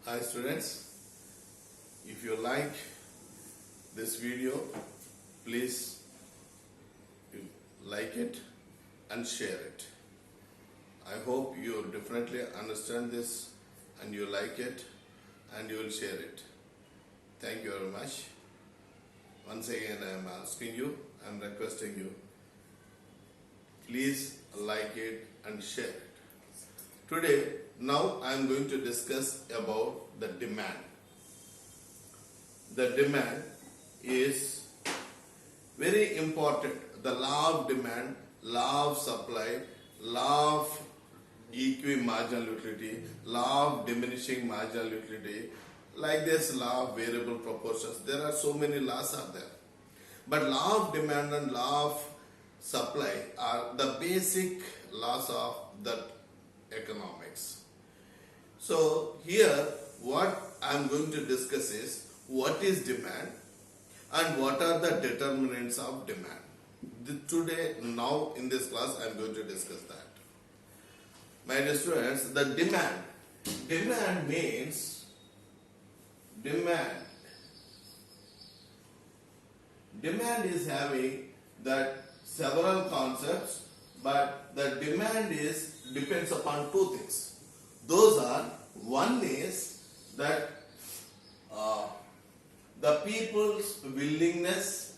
Hi students, if you like this video, please like it and share it. I hope you definitely understand this and you like it and you will share it. Thank you very much. Once again I am asking you, I am requesting you, please like it and share it. Today, now I am going to discuss about the demand. The demand is very important. The law of demand, law of supply, law of marginal utility, law of diminishing marginal utility, like this law of variable proportions. There are so many laws are there. But law of demand and law of supply are the basic laws of that economics. So here what I am going to discuss is what is demand and what are the determinants of demand. Today, now in this class I am going to discuss that. My dear students, the demand means demand is having that several concepts, but the demand depends upon two things. Those are, one is that the people's willingness,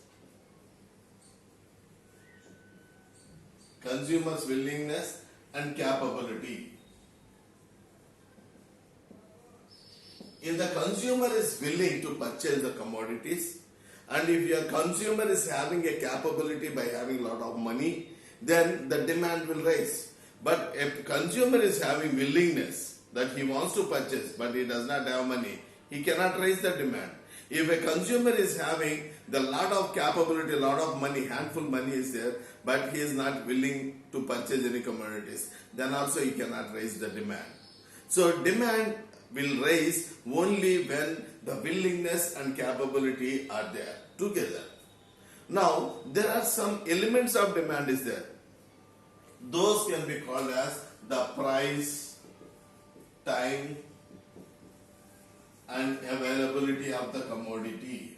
consumers' willingness and capability. If the consumer is willing to purchase the commodities, and if your consumer is having a capability by having a lot of money, then the demand will rise. But if consumer is having willingness that he wants to purchase but he does not have money, he cannot raise the demand. If a consumer is having the lot of capability, a lot of money, handful money is there, but he is not willing to purchase any commodities, then also he cannot raise the demand. So demand will rise only when the willingness and capability are there together. Now, there are some elements of demand is there. Those can be called as the price, time, and availability of the commodity.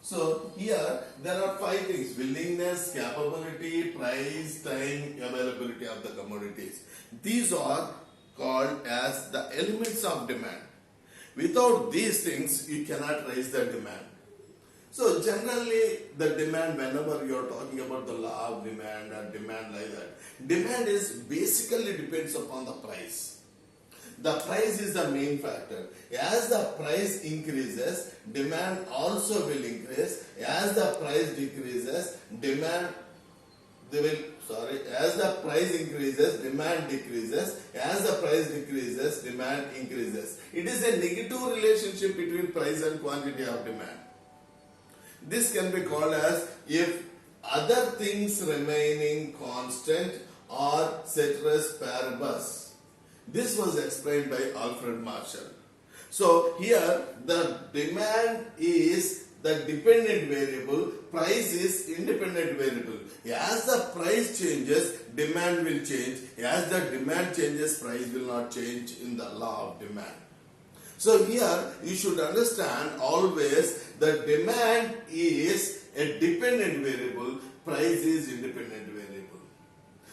So here there are five things: willingness, capability, price, time, availability of the commodities. These are called as the elements of demand. Without these things, you cannot raise the demand. So generally, the demand, whenever you are talking about the law of demand or demand like that, demand is basically depends upon the price. The price is the main factor. As the price increases, demand also will increase. As the price decreases, as the price increases, demand decreases. As the price decreases, demand increases. It is a negative relationship between price and quantity of demand. This can be called as if other things remaining constant or ceteris paribus. This was explained by Alfred Marshall. So here the demand is the dependent variable, price is independent variable. As the price changes, demand will change. As the demand changes, price will not change in the law of demand. So here you should understand always that demand is a dependent variable, price is independent variable.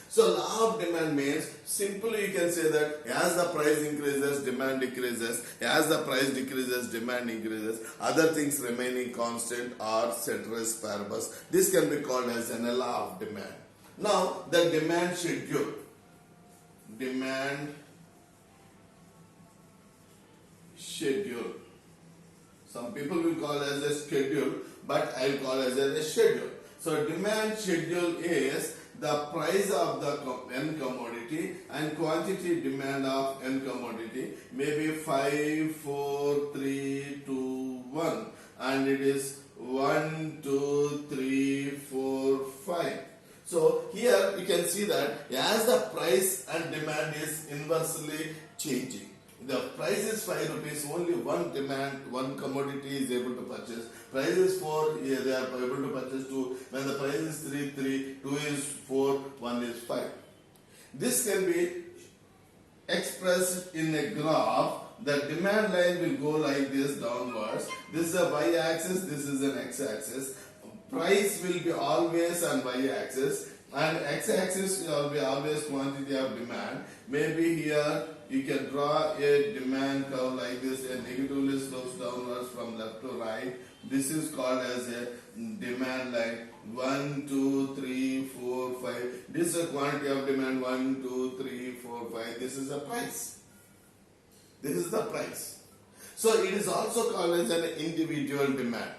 So law of demand means, simply you can say that as the price increases, demand decreases. As the price decreases, demand increases. Other things remaining constant or ceteris paribus. This can be called as a law of demand. Now the demand schedule. Demand schedule. Some people will call it as a schedule, but I will call it as a schedule. So demand schedule is the price of the n commodity and quantity demand of n commodity, maybe 5, 4, 3, 2, 1, and it is 1, 2, 3, 4, 5. So here you can see that as the price and demand is inversely changing. The price is 5 rupees, only one demand, one commodity is able to purchase. Price is 4, they are able to purchase 2. When the price is 3, This can be expressed in a graph. The demand line will go like this downwards. This is a y-axis, this is an x-axis. Price will be always on y-axis and x-axis will be always quantity of demand. Maybe here you can draw a demand curve like this. A negatively slopes downwards from left to right. This is called as a demand line. 1, 2, 3, 4, 5. This is a quantity of demand. 1, 2, 3, 4, 5. This is the price. This is the price. So it is also called as an individual demand.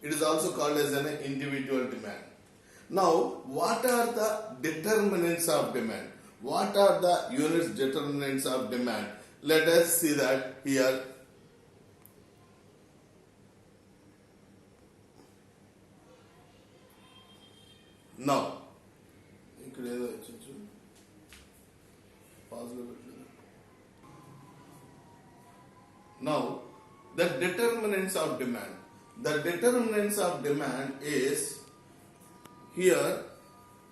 It is also called as an individual demand. Now, what are the determinants of demand? What are the units determinants of demand? Let us see that here. Now, now, the determinants of demand. The determinants of demand is here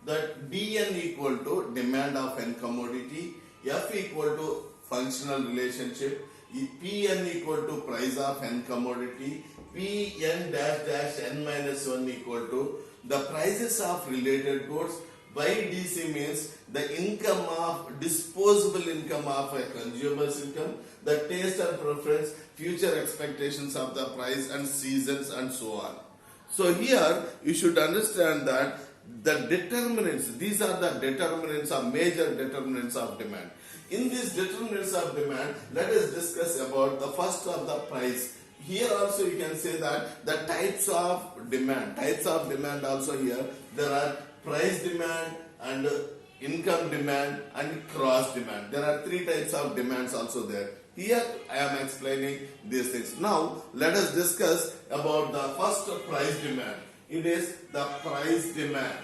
that Dn equal to demand of n commodity, F equal to functional relationship, Pn equal to price of n commodity, Pn dash dash n minus 1 equal to the prices of related goods. YDC means the income of disposable income of a consumer's income, the taste and preference, future expectations of the price and seasons and so on. So here you should understand that the determinants, these are the determinants of major determinants of demand. In these determinants of demand, let us discuss about the first of the price. Here also you can say that the types of demand also here, there are price demand and income demand and cross demand. There are three types of demands also there. Here I am explaining these things. Now let us discuss about the first price demand. It is the price demand.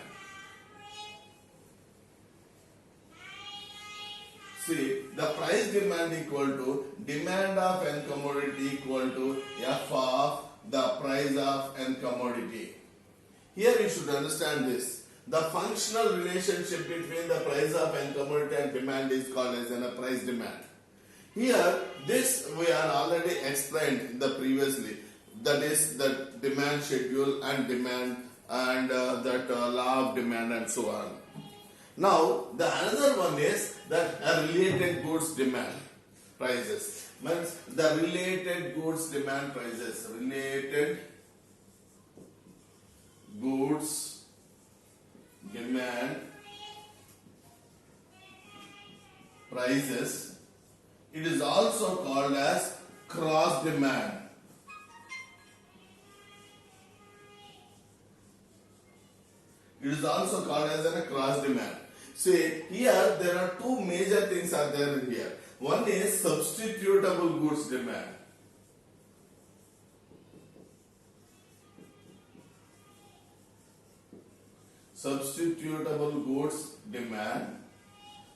See, the price demand equal to demand of n commodity equal to F of the price of n commodity. Here you should understand this. The functional relationship between the price of n commodity and demand is called as a price demand. Here, this we are already explained in the previously. That is the demand schedule and demand and that law of demand and so on. Now, the another one is that related goods demand prices. Means the related goods demand prices. Related goods demand prices. It is also called as cross demand. It is also called as a cross demand. See, here there are two major things are there here. One is substitutable goods demand. Substitutable goods demand.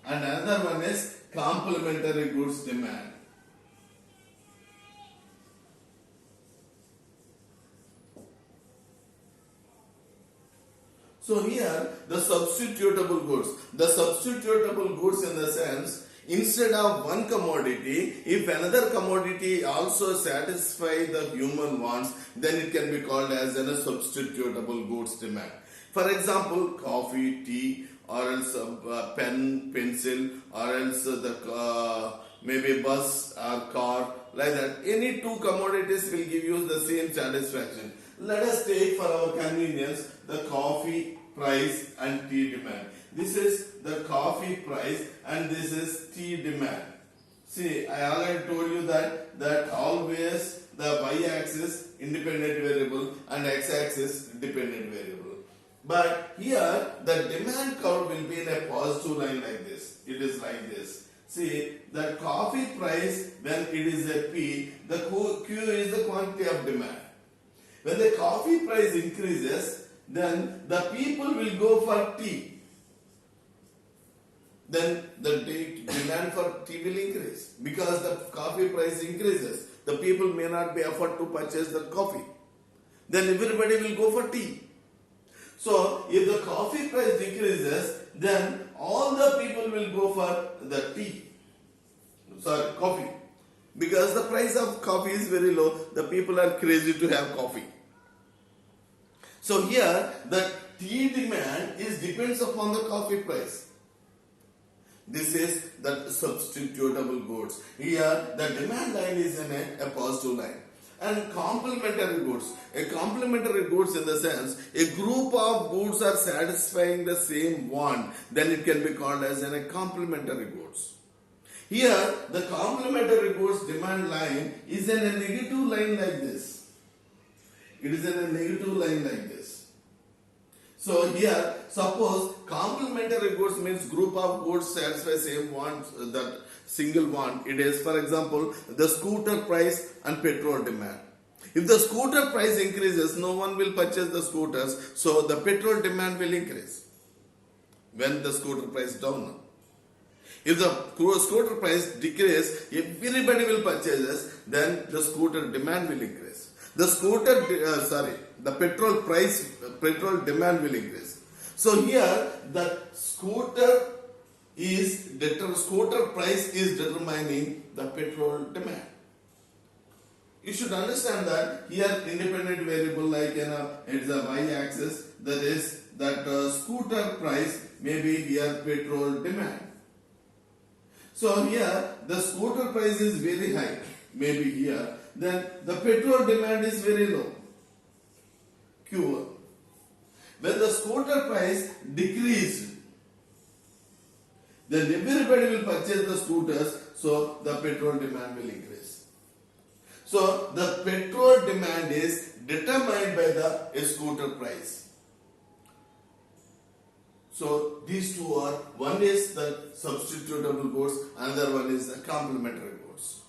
And another one is complementary goods demand. So here the substitutable goods. The substitutable goods in the sense, instead of one commodity, if another commodity also satisfy the human wants, then it can be called as a substitutable goods demand. For example, coffee, tea, or else pen, pencil, or else maybe bus or car, like that. Any two commodities will give you the same satisfaction. Let us take for our convenience the coffee price and tea demand. This is the coffee price and this is tea demand. See, I already told you that always the y-axis independent variable and x-axis dependent variable. But here the demand curve will be in a positive line like this. It is like this. See, the coffee price, when it is a P, the Q is the quantity of demand. When the coffee price increases, then the people will go for tea. Then the demand for tea will increase. Because the coffee price increases, the people may not be afford to purchase the coffee. Then everybody will go for tea. So, if the coffee price decreases, then all the people will go for the coffee. Because the price of coffee is very low, the people are crazy to have coffee. So here the tea demand depends upon the coffee price. This is the substitutable goods. Here the demand line is in a positive line. And complementary goods. A complementary goods in the sense, a group of goods are satisfying the same want, then it can be called as a complementary goods. Here, the complementary goods demand line is in a negative line like this. It is in a negative line like this. So here, suppose complementary goods means group of goods satisfy same want, that single want. It is, for example, the scooter price and petrol demand. If the scooter price increases, no one will purchase the scooters, so the petrol demand will increase when the scooter price down. If the scooter price decreases, everybody will purchase this, then the scooter demand will increase. The petrol demand will increase. So here the scooter price is determining the petrol demand. You should understand that here independent variable like it's a y-axis, that is that scooter price may be here petrol demand. So here the scooter price is very high, maybe here, then the petrol demand is very low, Q1. When the scooter price decreased, then everybody will purchase the scooters, so the petrol demand will increase. So the petrol demand is determined by the scooter price. So these two are, one is the substitutable goods, another one is the complementary goods.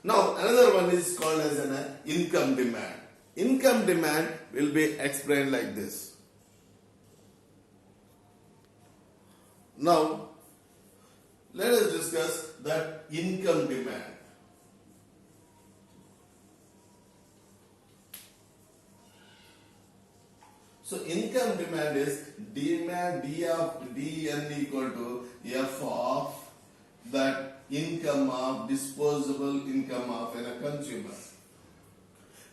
Now another one is called as an income demand. Income demand will be explained like this. Now let us discuss that income demand. So income demand is demand dn equal to f of that income of disposable income of a consumer.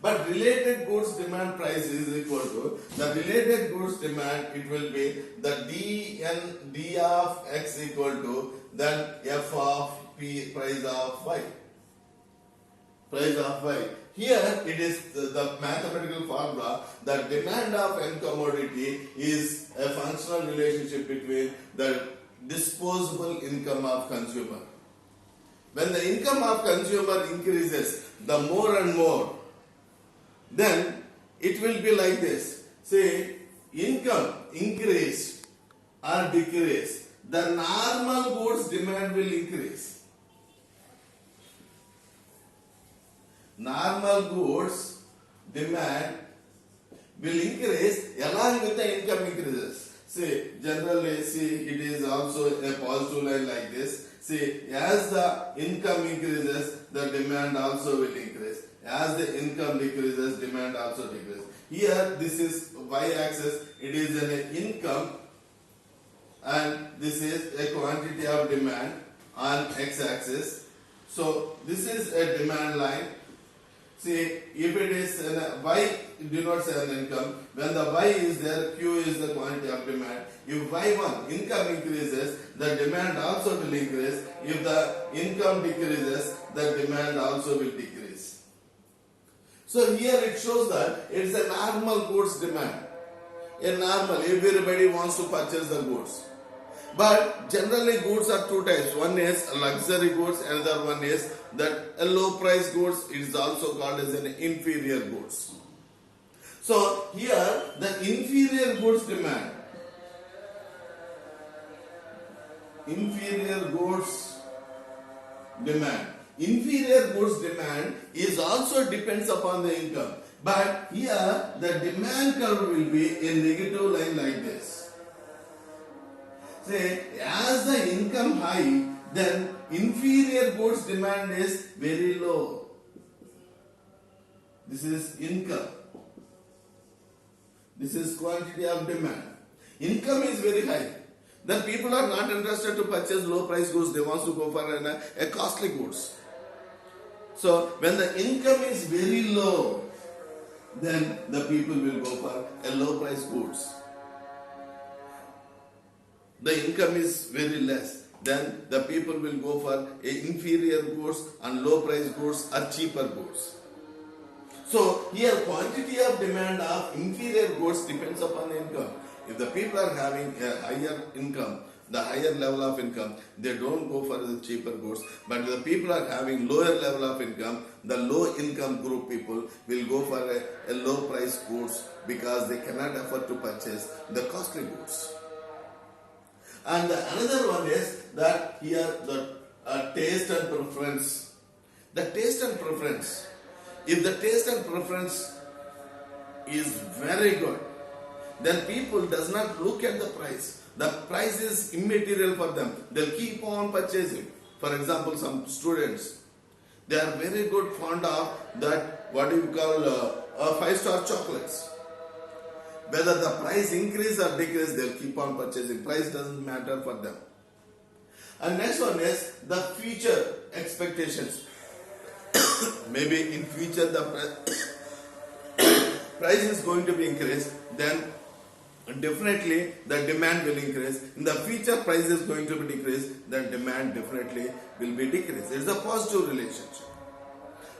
But related goods demand price is equal to the related goods demand, it will be the d of x equal to then f of p price of y. Price of y. Here it is the mathematical formula that demand of n commodity is a functional relationship between the disposable income of consumer. When the income of consumer increases, the more and more, then it will be like this. Say income increase or decrease, the normal goods demand will increase. Normal goods demand will increase along with the income increases. See, generally, it is also a positive line like this. See, as the income increases, the demand also will increase. As the income decreases, demand also decreases. Here, this is y-axis, it is an income, and this is a quantity of demand on x-axis. So, this is a demand line. See, if it is y denotes an income, when the y is there, q is the quantity of demand. If y1 income increases, the demand also will increase. If the income decreases, the demand also will decrease. So here it shows that it is a normal goods demand. A normal, everybody wants to purchase the goods. But generally goods are two types. One is luxury goods, another one is that a low price goods. It is also called as an inferior goods. So here the inferior goods demand. Inferior goods demand is also depends upon the income. But here the demand curve will be a negative line like this. Say, as the income high, then inferior goods demand is very low. This is income. This is quantity of demand. Income is very high. then people are not interested to purchase low price goods. They want to go for a costly goods. So when the income is very low, then the people will go for a low price goods. The income is very less, then the people will go for inferior goods and low price goods or cheaper goods. So here quantity of demand of inferior goods depends upon the income. If the people are having a higher income, the higher level of income, they don't go for the cheaper goods. But the people are having lower level of income, the low income group people will go for a low price goods because they cannot afford to purchase the costly goods. And another one is that here the taste and preference. The taste and preference. If the taste and preference is very good, then people does not look at the price. The price is immaterial for them. They'll keep on purchasing. For example, some students, they are very good fond of that, what do you call, 5-star chocolates. Whether the price increase or decrease, they'll keep on purchasing. Price doesn't matter for them. And next one is the future expectations. Maybe in future the price is going to be increased, then definitely the demand will increase. In the future price is going to be decreased, then demand definitely will be decreased. It's a positive relationship.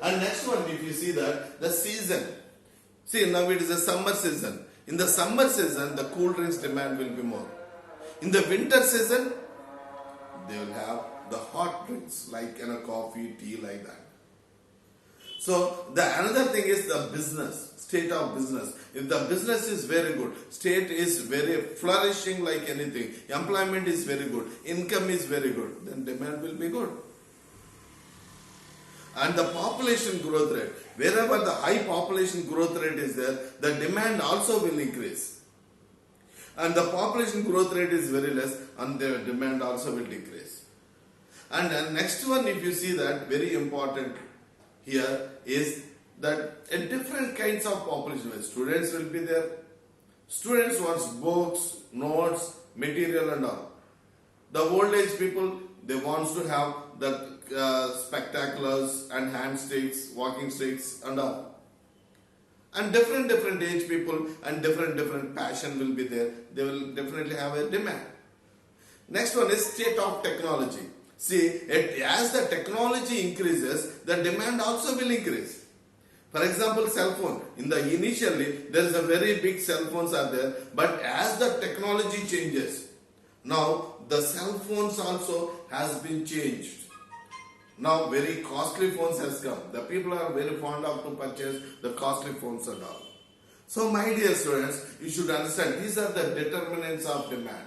And next one, if you see that, the season. See, now it is a summer season. In the summer season, the cool drinks demand will be more. In the winter season, they will have the hot drinks like coffee, tea, like that. So the another thing is the business, state of business. If the business is very good, state is very flourishing like anything, employment is very good, income is very good, then demand will be good. And the population growth rate, wherever the high population growth rate is there, the demand also will increase. And the population growth rate is very less, and the demand also will decrease. And the next one, if you see that, very important here is that a different kinds of population. Students will be there. Students want books, notes, material and all. The old age people, they want to have the spectaculars and hand sticks, walking sticks and all. And different age people and different passion will be there. They will definitely have a demand. Next one is state of technology. See, as the technology increases, the demand also will increase. For example, cell phone. Initially, there is a very big cell phones are there, but as the technology changes, now the cell phones also has been changed. Now very costly phones has come. The people are very fond of to purchase the costly phones and all. So my dear students, you should understand these are the determinants of demand.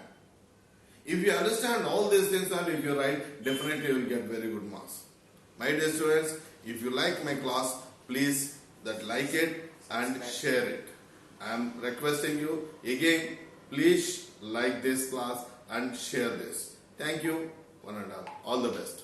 If you understand all these things and if you write, definitely you will get very good marks. My dear students, if you like my class, please like it and share it. I am requesting you again, please like this class and share this. Thank you, one and all. All the best.